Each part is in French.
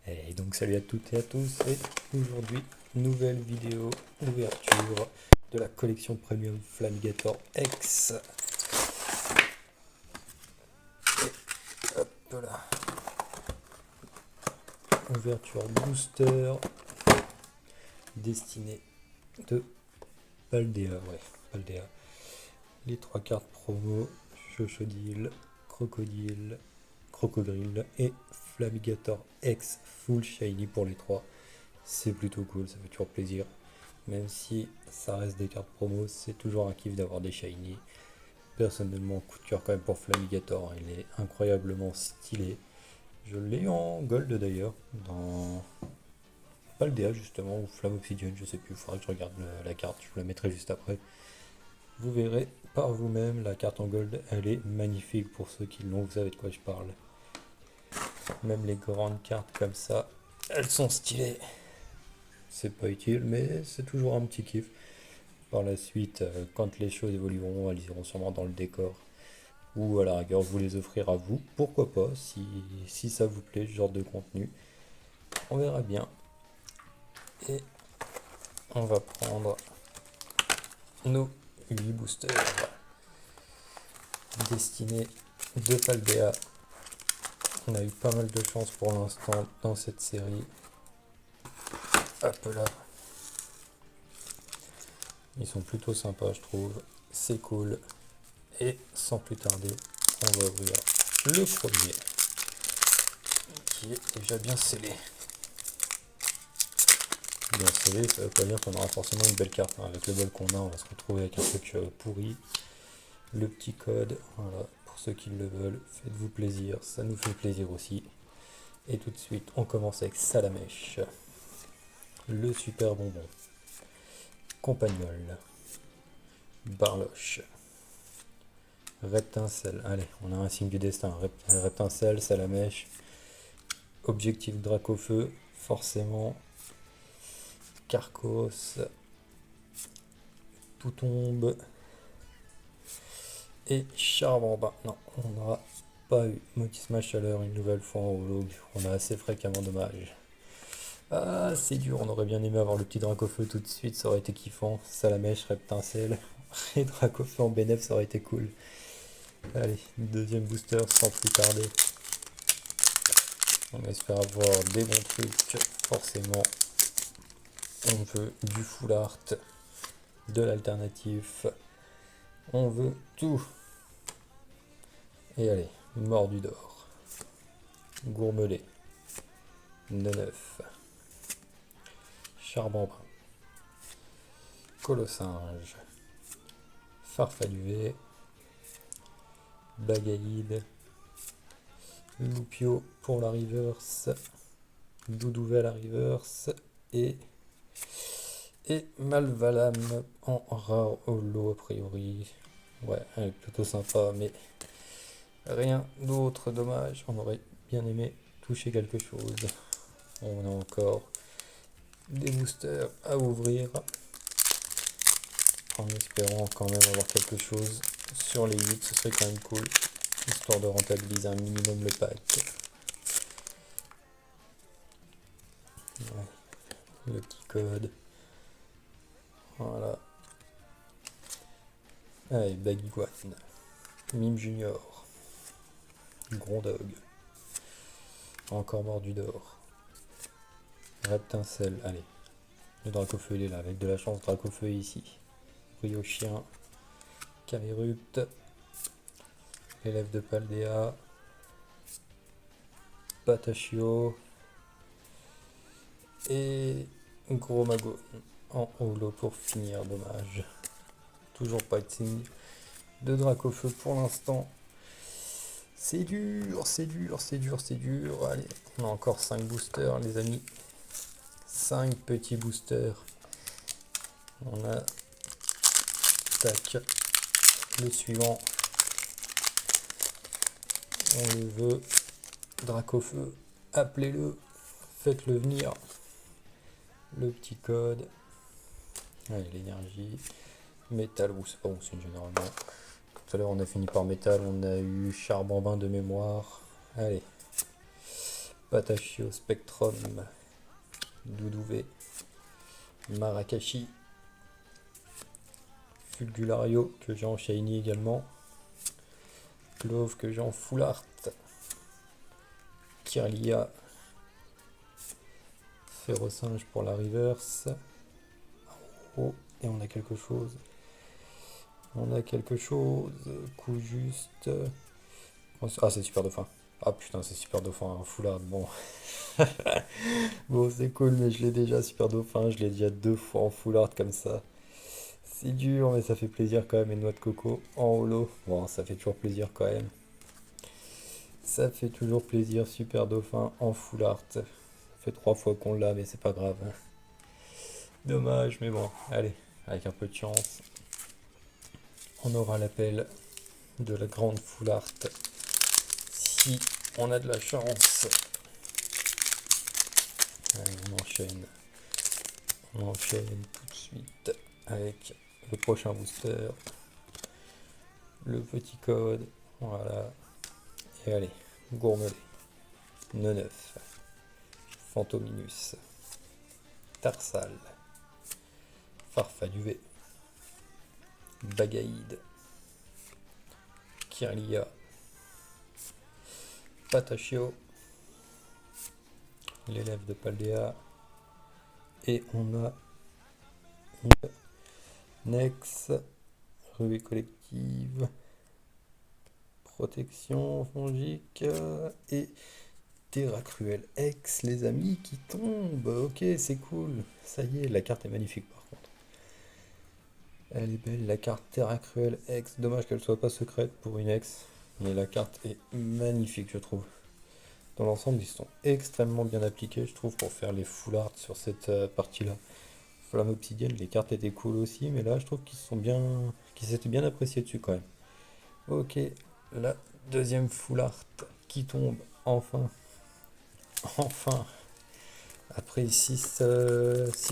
Et donc salut à toutes et à tous, et aujourd'hui, nouvelle vidéo ouverture de la collection Premium Flamigator X. Et hop là, ouverture booster destinée de Paldea, Paldea. Les trois cartes promo, Chochodile, Crocodile et Flamigator X Full Shiny pour les trois. C'est plutôt cool, ça fait toujours plaisir. Même si ça reste des cartes promo, c'est toujours un kiff d'avoir des shiny. Personnellement, coup de cœur quand même pour Flamigator, il est incroyablement stylé. Je l'ai eu en gold d'ailleurs, dans Paldea justement, ou Flamme Obsidian, je sais plus, il faudra que je regarde la carte, je vous la mettrai juste après. Vous verrez par vous-même, la carte en gold, elle est magnifique pour ceux qui l'ont, vous savez de quoi je parle. Même les grandes cartes comme ça, elles sont stylées. C'est pas utile, mais c'est toujours un petit kiff. Par la suite, quand les choses évolueront, elles iront sûrement dans le décor. Ou à la rigueur, vous les offrir à vous. Pourquoi pas, si ça vous plaît, ce genre de contenu. On verra bien. Et on va prendre nos 8 boosters destinés de Paldea. On a eu pas mal de chance pour l'instant dans cette série. Hop là. Ils sont plutôt sympas, je trouve. C'est cool. Et sans plus tarder, on va ouvrir le premier, qui est déjà bien scellé. Bien scellé, ça veut pas dire qu'on aura forcément une belle carte. Avec le bol qu'on a, on va se retrouver avec un truc pourri. Le petit code, voilà, pour ceux qui le veulent, faites-vous plaisir, ça nous fait plaisir aussi. Et tout de suite, on commence avec Salamèche, le super bonbon, Compagnol, Barloche, Reptincelle, allez, on a un signe du destin, Reptincelle, Salamèche, Objectif Dracofeu, forcément, Carcos, Tout tombe, et Charbamba. Non, on n'aura pas eu Motisma Chaleur une nouvelle fois en holo, on a assez fréquemment, dommage. Ah, c'est dur, on aurait bien aimé avoir le petit Dracofeu tout de suite, ça aurait été kiffant. Salamèche, Reptincelle et Dracofeu en bénéf, ça aurait été cool. Allez, deuxième booster sans plus tarder. On espère avoir des bons trucs, forcément. On veut du full art, de l'alternatif. On veut tout. Et allez, mordu d'or, gourmelé, neuf, charbambrin, colossinge, farfaduvé, bagaïde, loupio pour la reverse, doudouvet à la reverse et malvalam en rare holo a priori. Ouais, elle est plutôt sympa, mais rien d'autre, dommage. On aurait bien aimé toucher quelque chose. On a encore des boosters à ouvrir en espérant quand même avoir quelque chose sur les 8, ce serait quand même cool, histoire de rentabiliser un minimum le pack. Ouais, le petit code. Voilà. Allez, Bagiguan, Mime Junior, Grondog, encore mordu d'or, Reptincelle, allez, le Dracofeu il est là, avec de la chance, Dracofeu est ici, Briochien, Camerupt, l'élève de Paldea, Patachio, et Gros Mago en holo pour finir, dommage. Toujours pas de signe de Dracofeu pour l'instant. C'est dur, c'est dur, c'est dur, c'est dur. Allez, on a encore 5 boosters, les amis. 5 petits boosters. On a... Tac. Le suivant. On le veut. Dracofeu. Appelez-le. Faites-le venir. Le petit code. Allez, l'énergie. Métal, ou c'est pas bon signe généralement. Tout à l'heure on a fini par métal, on a eu charbambin de mémoire. Allez. Patachio Spectrum, Doudouvé, Marakashi, Fulgulario que j'ai en shiny également, Clove que j'ai en full art, Kirlia, Ferrosinge pour la reverse. Oh, et on a quelque chose. Coup juste. Ah, c'est super dauphin. Ah putain, c'est super dauphin, un full art. Bon. Bon, c'est cool, mais je l'ai déjà super dauphin. Je l'ai déjà 2 fois en full art comme ça. C'est dur, mais ça fait plaisir quand même. Et noix de coco en holo. Bon, ça fait toujours plaisir quand même. Ça fait toujours plaisir. Super dauphin en full art. Ça fait 3 fois qu'on l'a, mais c'est pas grave. Dommage, mais bon. Allez, avec un peu de chance, on aura l'appel de la grande full art. Si on a de la chance. Allez, on enchaîne tout de suite avec le prochain booster, le petit code, voilà, et allez, Gourmelet, Neneuf, Fantominus, Tarsal, Farfaduvet, Bagaïde, Kirlia, Patachio, l'élève de Paldea, et on a Nex, Ruée collective, protection fongique et Terra Cruel X, les amis, qui tombent. Ok, c'est cool. Ça y est, la carte est magnifique par contre. Elle est belle, la carte Terra Cruel X. Dommage qu'elle soit pas secrète pour une X, mais la carte est magnifique, je trouve. Dans l'ensemble, ils sont extrêmement bien appliqués, je trouve, pour faire les full art sur cette partie-là. Flamme obsidienne, les cartes étaient cool aussi, mais là, je trouve qu'ils s'étaient bien appréciés dessus quand même. Ok, la deuxième full art qui tombe enfin. Enfin, après 6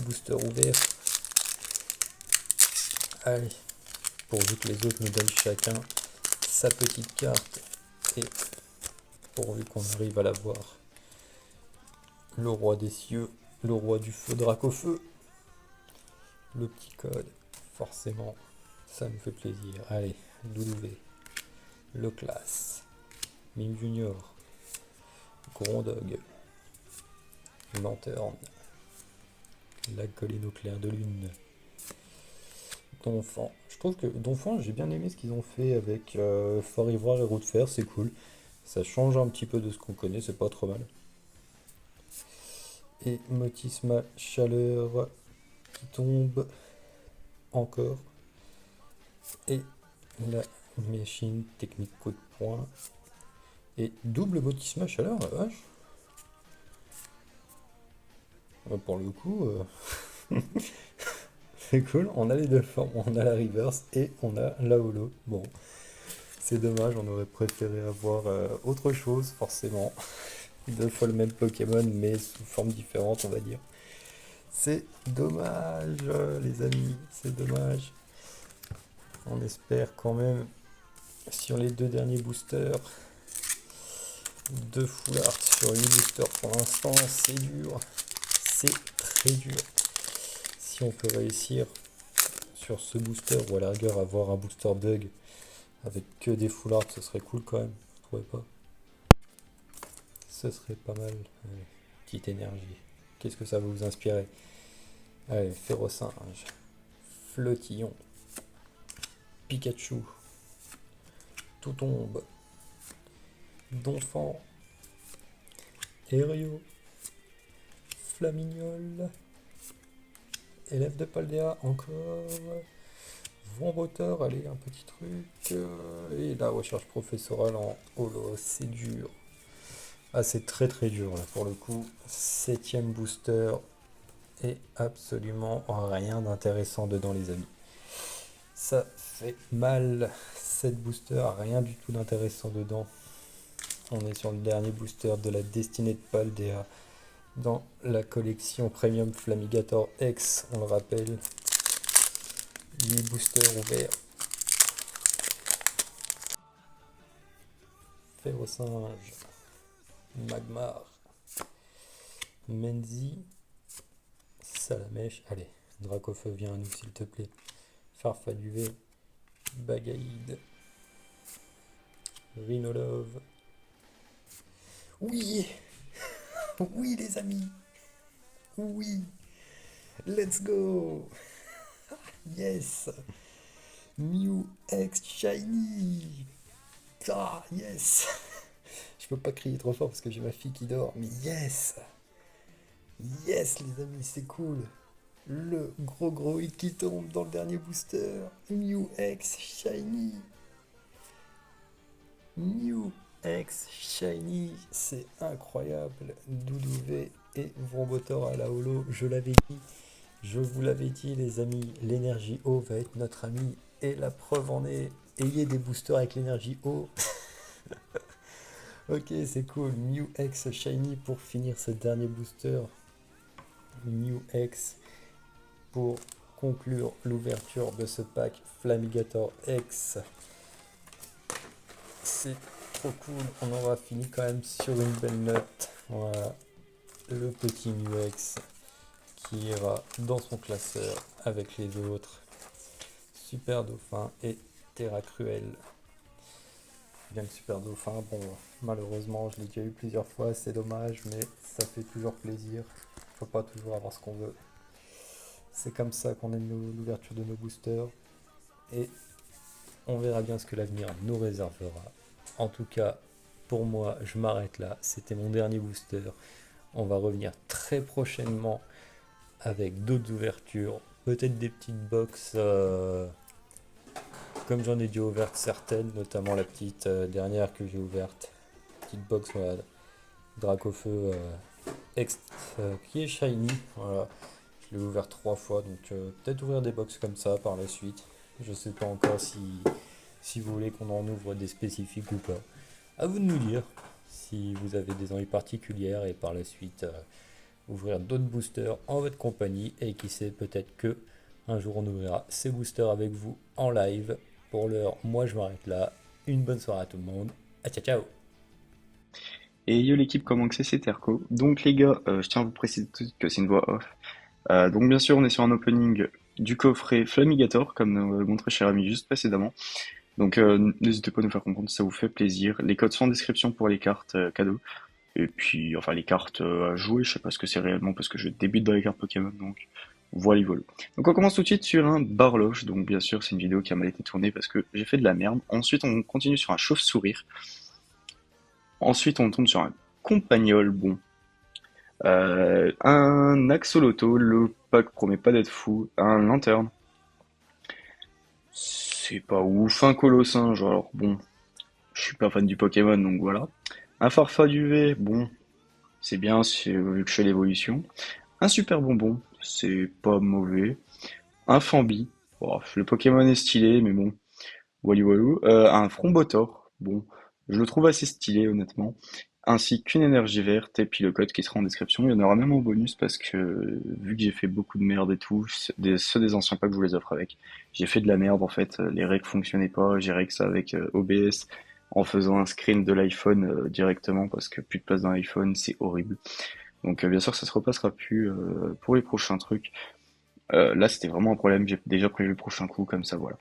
boosters ouverts. Allez, pourvu que les autres nous donnent chacun sa petite carte. Et pourvu qu'on arrive à la voir. Le roi des cieux, le roi du feu, Dracofeu. Le petit code, forcément, ça nous fait plaisir. Allez, Doudouvé, le classe, Mime Junior, Grondog, Lanterne, la colline au clair de lune, Donphan. Je trouve que Donphan, j'ai bien aimé ce qu'ils ont fait avec Fort Ivoire et Roue de Fer, c'est cool. Ça change un petit peu de ce qu'on connaît, c'est pas trop mal. Et Motisma Chaleur qui tombe encore. Et la machine technique coup de poing. Et double Motisma Chaleur, la vache. Pour le coup, c'est cool. On a les deux formes. On a la reverse et on a la holo. Bon, c'est dommage. On aurait préféré avoir autre chose, forcément. 2 fois le même Pokémon, mais sous forme différente, on va dire. C'est dommage, les amis. C'est dommage. On espère quand même, sur les 2 derniers boosters, 2 full art sur 8 boosters pour l'instant, c'est dur. C'est très dur. Si on peut réussir sur ce booster, ou à la rigueur avoir un booster bug avec que des full art, ce serait cool quand même. Vous trouvez pas? Ce serait pas mal. Allez, petite énergie. Qu'est-ce que ça va vous inspirer? Allez, Ferrosinge, Flottillon, Pikachu, Tout tombe, Donphan, Aério, Flamignol, élève de Paldea encore, Vomboteur, allez, un petit truc, et la recherche professorale en holo, c'est dur. Ah, c'est très très dur là pour le coup. 7ème booster et absolument rien d'intéressant dedans, les amis. Ça fait mal. 7 boosters, rien du tout d'intéressant dedans. On est sur le dernier booster de la destinée de Paldea dans la collection Premium Flamigator X, on le rappelle. 8 boosters ouverts. Ferrosinge, Magmar, Menzi, Salamèche. Allez, Dracofeu, viens à nous s'il te plaît. Farfaduvet, Bagaïd, Rhinolove. Oui, oui les amis, oui, let's go. Yes, Mew X Shiny. Ah, yes. Je peux pas crier trop fort parce que j'ai ma fille qui dort, mais yes, yes les amis, c'est cool. Le gros hit qui tombe dans le dernier booster. Mew X Shiny. Mew X Shiny, c'est incroyable. Doudouvet et Vrombotor à la holo, je l'avais dit. Je vous l'avais dit les amis, l'énergie eau va être notre ami. Et la preuve en est, ayez des boosters avec l'énergie eau. Ok, c'est cool. Mew X Shiny pour finir ce dernier booster. Mew X pour conclure l'ouverture de ce pack Flamigator X. C'est trop cool. On aura fini quand même sur une belle note. Voilà. Le petit Mew X qui ira dans son classeur avec les autres. Super Dauphin et Terra Cruel. Bien que Super Dauphin, bon, malheureusement, je l'ai déjà eu plusieurs fois, c'est dommage, mais ça fait toujours plaisir. Faut pas toujours avoir ce qu'on veut. C'est comme ça qu'on aime l'ouverture de nos boosters. Et on verra bien ce que l'avenir nous réservera. En tout cas, pour moi, je m'arrête là. C'était mon dernier booster. On va revenir très prochainement avec d'autres ouvertures. Peut-être des petites box comme j'en ai déjà ouvertes certaines, notamment la petite dernière que j'ai ouverte. Petite box, voilà, Dracofeu qui est shiny. Voilà. Je l'ai ouvert 3 fois, donc peut-être ouvrir des box comme ça par la suite. Je sais pas encore si vous voulez qu'on en ouvre des spécifiques ou pas. À vous de nous dire si vous avez des envies particulières et par la suite ouvrir d'autres boosters en votre compagnie. Et qui sait, peut-être que un jour on ouvrira ces boosters avec vous en live. Pour l'heure, moi je m'arrête là. Une bonne soirée à tout le monde. Ah, ciao ciao. Et yo l'équipe, comment que c'est Terco. Donc les gars, je tiens à vous préciser tout de suite que c'est une voix off. Donc bien sûr, on est sur un opening du coffret Flamigator, comme nous l'a montré cher ami juste précédemment. Donc n'hésitez pas à nous faire comprendre si ça vous fait plaisir. Les codes sont en description pour les cartes cadeaux. Et puis, enfin les cartes à jouer, je sais pas ce que c'est réellement parce que je débute dans les cartes Pokémon, donc voilà, voilà. Donc on commence tout de suite sur un Barloche, donc bien sûr c'est une vidéo qui a mal été tournée parce que j'ai fait de la merde. Ensuite on continue sur un chauve-sourire. Ensuite on tombe sur un Compagnol, bon. Un Axolotl, le pack promet pas d'être fou. Un Lanterne, c'est pas ouf. Un Colossinge, alors bon, je suis pas fan du Pokémon, donc voilà. Un Farfaduvet, bon, c'est bien vu que je fais l'évolution. Un Super Bonbon, c'est pas mauvais. Un Fambi, bon, le Pokémon est stylé, mais bon, Wally Walou. Un Frombotor, bon, je le trouve assez stylé, honnêtement. Ainsi qu'une énergie verte, et puis le code qui sera en description. Il y en aura même en bonus parce que, vu que j'ai fait beaucoup de merde et tout, ceux des anciens packs, je vous les offre avec. J'ai fait de la merde, en fait. Les règles fonctionnaient pas. J'ai réglé ça avec OBS en faisant un screen de l'iPhone directement parce que plus de place dans l'iPhone, c'est horrible. Donc, bien sûr, ça se repassera plus pour les prochains trucs. Là, c'était vraiment un problème. J'ai déjà prévu le prochain coup, comme ça, voilà.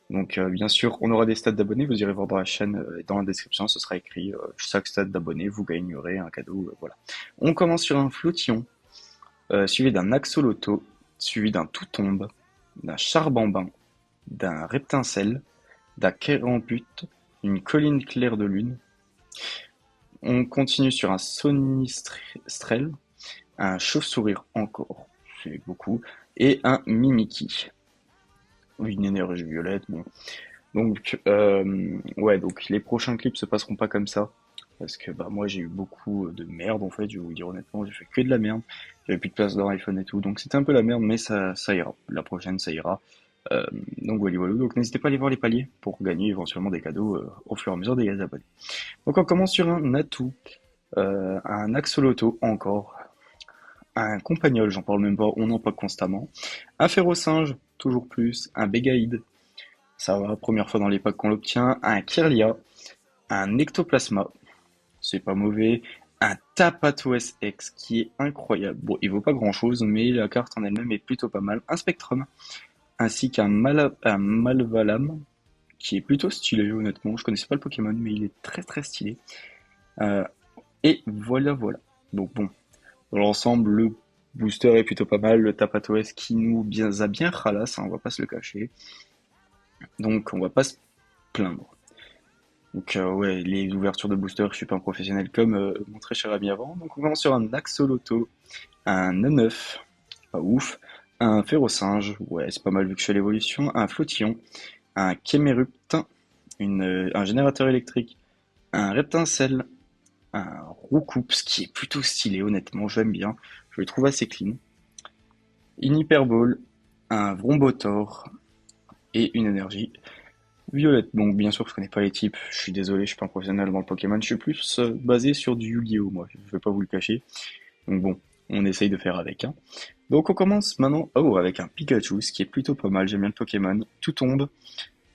Donc, bien sûr, on aura des stats d'abonnés. Vous irez voir dans la chaîne, dans la description, ce sera écrit chaque stade d'abonné, vous gagnerez un cadeau. Voilà. On commence sur un Flottillon, suivi d'un Axoloto, suivi d'un Toutombe, d'un Charbambin, d'un Reptincelle, d'un Kérambute, une colline claire de lune. On continue sur un Sonistrel, un Chauve-sourire encore, c'est beaucoup, et un Mimikyu. Une énergie violette, bon. Donc, ouais, donc les prochains clips se passeront pas comme ça. Parce que bah moi j'ai eu beaucoup de merde en fait, je vais vous le dire honnêtement, j'ai fait que de la merde. J'avais plus de place dans l'iPhone et tout, donc c'était un peu la merde, mais ça ira. La prochaine ça ira. Euh, donc voilà, voilà. Donc n'hésitez pas à aller voir les paliers pour gagner éventuellement des cadeaux au fur et à mesure des abonnés. Donc on commence sur un atout, un axoloto encore, un compagnol, j'en parle même pas, on en parle constamment, un ferrosinge, toujours plus, un bégaïde, ça va, première fois dans les packs qu'on l'obtient, un Kirlia, un ectoplasma, c'est pas mauvais, un Tapatoues X qui est incroyable. Bon, il vaut pas grand-chose, mais la carte en elle-même est plutôt pas mal. Un Spectrum, ainsi qu'un un Malvalam, qui est plutôt stylé, honnêtement. Je connaissais pas le Pokémon, mais il est très très stylé. Euh, et voilà, voilà. Donc bon, dans l'ensemble, le booster est plutôt pas mal. Le Tapatoues qui nous a bien ralasse, hein, on va pas se le cacher. Donc on va pas se plaindre. Donc ouais, les ouvertures de booster, je suis pas un professionnel comme mon très cher ami avant. Donc on commence sur un Axoloto, un Neuf, pas ouf, un Férocinge, ouais c'est pas mal vu que je fais l'évolution, un Flottillon, un Kemerupt, un générateur électrique, un Reptincelle, un Roucoups qui est plutôt stylé honnêtement, j'aime bien, je le trouve assez clean, une Hyperball, un Vrombotor et une énergie violette. Bon, bien sûr, je connais pas les types. Je suis désolé, je suis pas un professionnel dans le Pokémon. Je suis plus basé sur du Yu-Gi-Oh! Moi, je vais pas vous le cacher. Donc bon, on essaye de faire avec, hein. Donc on commence maintenant avec un Pikachu, ce qui est plutôt pas mal. J'aime bien le Pokémon. Tout tombe.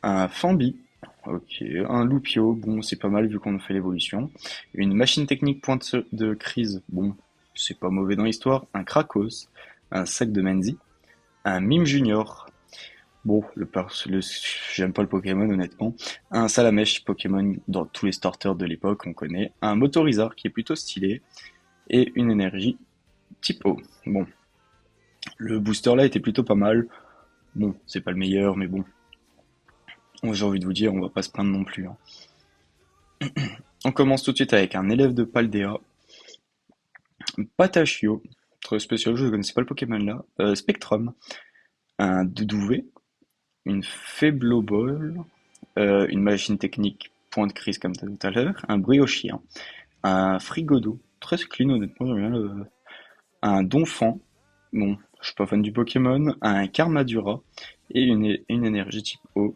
Un Fambi. Ok. Un Lupio. Bon, c'est pas mal vu qu'on a fait l'évolution. Une machine technique pointe de crise. Bon, c'est pas mauvais dans l'histoire. Un Krakos. Un sac de Menzi. Un Mime Junior. Bon, j'aime pas le Pokémon honnêtement. Un Salamèche Pokémon dans tous les starters de l'époque, on connaît. Un Motorizard qui est plutôt stylé. Et une énergie type O. Bon, le booster là était plutôt pas mal. Bon, c'est pas le meilleur, mais bon, j'ai envie de vous dire, on va pas se plaindre non plus, hein. On commence tout de suite avec un élève de Paldea, Patachio, très spécial, je ne connaissais pas le Pokémon là. Spectrum, un Doudouvé, une Faibloball, une machine technique point de crise comme tout à l'heure, un Briochien, un Frigodo, très clean honnêtement, j'aime bien un Donphan, bon, je suis pas fan du Pokémon, un Karmadura et une énergie type O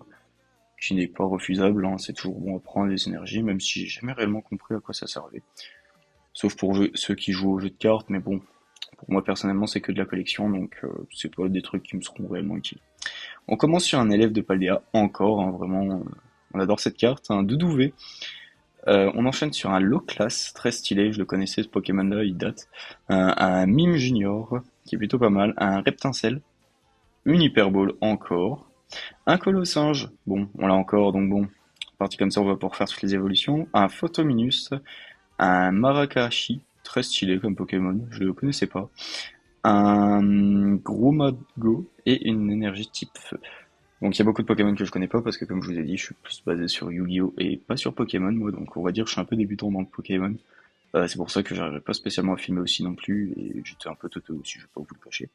qui n'est pas refusable, hein, c'est toujours bon à prendre les énergies, même si j'ai jamais réellement compris à quoi ça servait. Sauf pour ceux qui jouent aux jeux de cartes, mais bon, pour moi personnellement c'est que de la collection, donc c'est pas des trucs qui me seront réellement utiles. On commence sur un élève de Paldea, encore, hein, vraiment, on adore cette carte, un Doudouvé. On enchaîne sur un low class, très stylé, je le connaissais ce Pokémon là, il date. Un Mime Junior, qui est plutôt pas mal, un Reptincelle, une Hyperball encore, un Colossinge, bon, on l'a encore, donc bon, parti comme ça on va pouvoir faire toutes les évolutions, un Photominus, un Marakashi, très stylé comme Pokémon, je le connaissais pas, un Gromago et une énergie type feu. Donc il y a beaucoup de Pokémon que je connais pas parce que comme je vous ai dit, je suis plus basé sur Yu-Gi-Oh! Et pas sur Pokémon moi, donc on va dire que je suis un peu débutant dans le Pokémon. C'est pour ça que j'arriverai pas spécialement à filmer aussi non plus, et j'étais un peu teuteux aussi, je vais pas vous le cacher.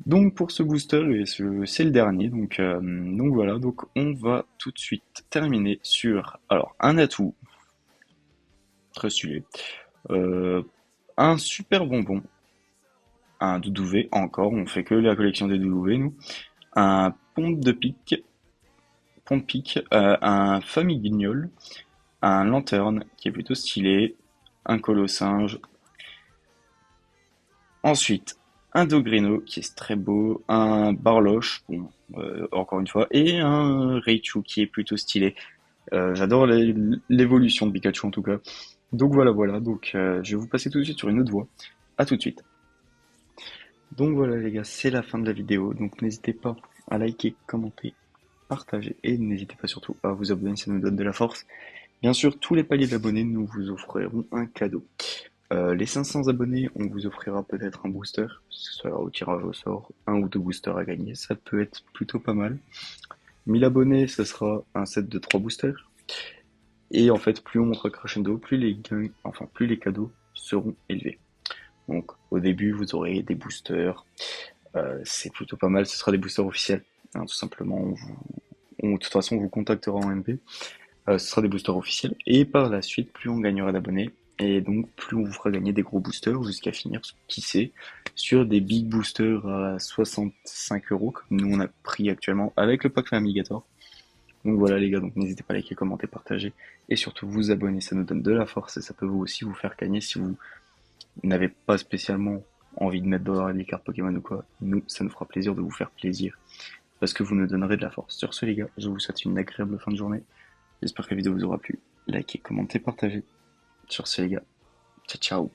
Donc pour ce booster, et c'est le dernier, donc voilà, donc on va tout de suite terminer sur alors un atout, très stylé, euh, un super bonbon, un Doudouvé, encore, on fait que la collection des Doudouvé nous, un pompe pique, un Famiguignol, un Lanterne qui est plutôt stylé, un Colossinge, ensuite un Dogrino qui est très beau, un Barloche, bon, encore une fois, et un Raichu qui est plutôt stylé. J'adore l'évolution de Pikachu en tout cas. Donc voilà, voilà, donc je vais vous passer tout de suite sur une autre voie. À tout de suite. Donc voilà les gars, c'est la fin de la vidéo, donc n'hésitez pas à liker, commenter, partager, et n'hésitez pas surtout à vous abonner, ça nous donne de la force. Bien sûr, tous les paliers d'abonnés, nous vous offrirons un cadeau. Les 500 abonnés, on vous offrira peut-être un booster, ce sera au tirage au sort, un ou deux boosters à gagner, ça peut être plutôt pas mal. 1000 abonnés, ce sera un set de 3 boosters. Et en fait, plus on montera crescendo, plus les gains, enfin plus les cadeaux seront élevés. Donc au début, vous aurez des boosters, c'est plutôt pas mal, ce sera des boosters officiels, hein, tout simplement. De toute façon, on vous contactera en MP. Ce sera des boosters officiels. Et par la suite, plus on gagnera d'abonnés, et donc plus on vous fera gagner des gros boosters jusqu'à finir, qui sait, sur des big boosters à 65 € comme nous on a pris actuellement avec le pack Famigator. Donc voilà les gars, donc n'hésitez pas à liker, commenter, partager et surtout vous abonner, ça nous donne de la force et ça peut vous aussi vous faire gagner si vous n'avez pas spécialement envie de mettre dans les cartes Pokémon ou quoi. Nous, ça nous fera plaisir de vous faire plaisir parce que vous nous donnerez de la force. Sur ce les gars, je vous souhaite une agréable fin de journée. J'espère que la vidéo vous aura plu. Likez, commentez, partagez. Sur ce, les gars. Ciao, ciao.